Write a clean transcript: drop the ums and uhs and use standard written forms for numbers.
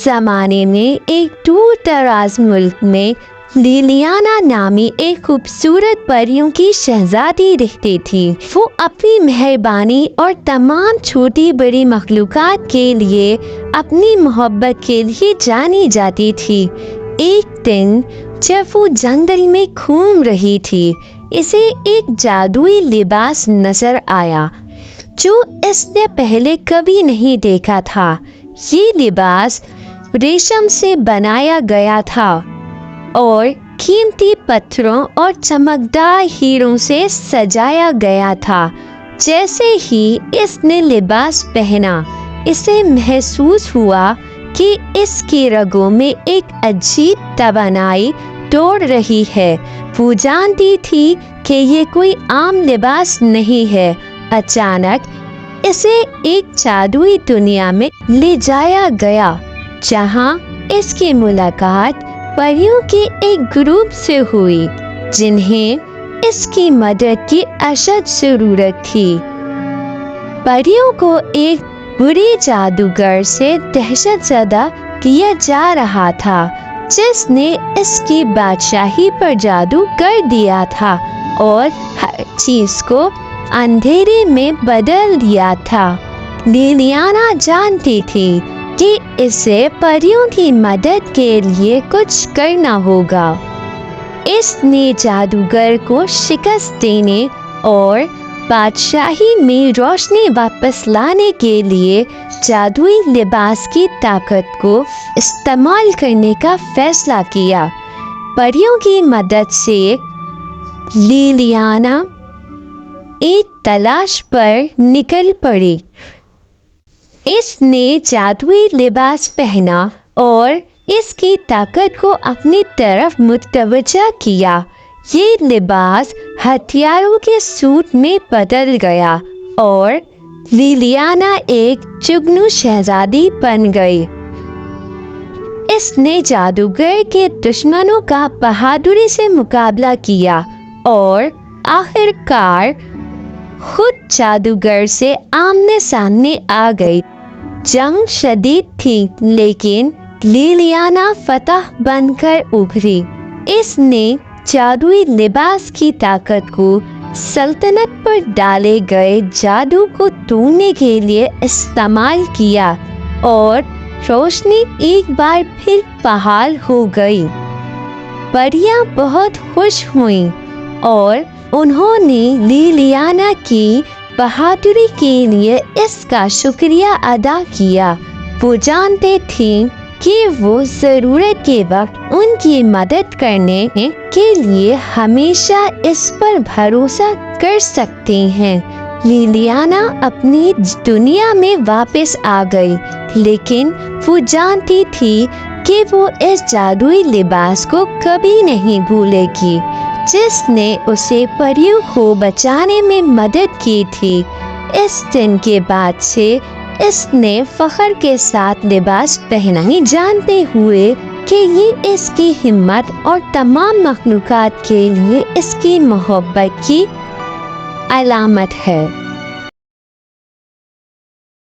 जमाने में एक दूर दराज मुल्क में लिलियाना नामी एक खूबसूरत परियों की शहजादी रहती थी। वो अपनी मेहरबानी और तमाम छोटी बड़ी मखलूकात के लिए अपनी मोहब्बत के लिए जानी जाती थी। एक दिन जब वो जंगल में घूम रही थी, इसे एक जादुई लिबास नजर आया जो इसने पहले कभी नहीं देखा था। ये लिबास रेशम से बनाया गया था और कीमती पत्थरों और चमकदार हीरों से सजाया गया था। जैसे ही इसने लिबास पहना, इसे महसूस हुआ कि इसकी रगों में एक अजीब तवानाई दौड़ रही है। वो जानती थी कि ये कोई आम लिबास नहीं है। अचानक इसे एक जादुई दुनिया में ले जाया गया, जहां इसकी मुलाकात परियों के एक ग्रुप से हुई जिन्हें इसकी मदद की अशद जरूरत थी। परियों को एक बुरे जादूगर से दहशतज़दा किया जा रहा था, जिसने इसकी बादशाही पर जादू कर दिया था और हर चीज को अंधेरे में बदल दिया था। लिलियाना जानती थी कि इसे परियों की मदद के लिए कुछ करना होगा। इसने जादूगर को शिकस्त देने और बादशाही में रोशनी वापस लाने के लिए जादुई लिबास की ताकत को इस्तेमाल करने का फैसला किया। परियों की मदद से लिलियाना एक तलाश पर निकल पड़ी। इसने जादुई लिबास पहना और इसकी ताकत को अपनी तरफ मुतवज्जा किया। ये लिबास हथियारों के सूट में बदल गया और लिलियाना एक जुगनू शहजादी बन गई। इसने जादूगर के दुश्मनों का बहादुरी से मुकाबला किया और आखिरकार खुद जादूगर से आमने सामने आ गई। जंग शदीद थी, लेकिन लिलियाना फतह बनकर उभरी। इसने जादुई लिबास की ताकत को सल्तनत पर डाले गए जादू को तोड़ने के लिए इस्तेमाल किया और रोशनी एक बार फिर बहाल हो गई। परियां बहुत खुश हुईं और उन्होंने लिलियाना की बहादुरी के लिए इसका शुक्रिया अदा किया। वो जानते थे कि वो जरूरत के वक्त उनकी मदद करने के लिए हमेशा इस पर भरोसा कर सकते हैं। लिलियाना अपनी दुनिया में वापस आ गई, लेकिन वो जानती थी कि वो इस जादुई लिबास को कभी नहीं भूलेगी जिसने उसे परियों को बचाने में मदद की थी। इस दिन के बाद से इसने फख्र के साथ लिबास पहना ही, जानते हुए कि ये इसकी हिम्मत और तमाम मखलूकात के लिए इसकी मोहब्बत की अलामत है।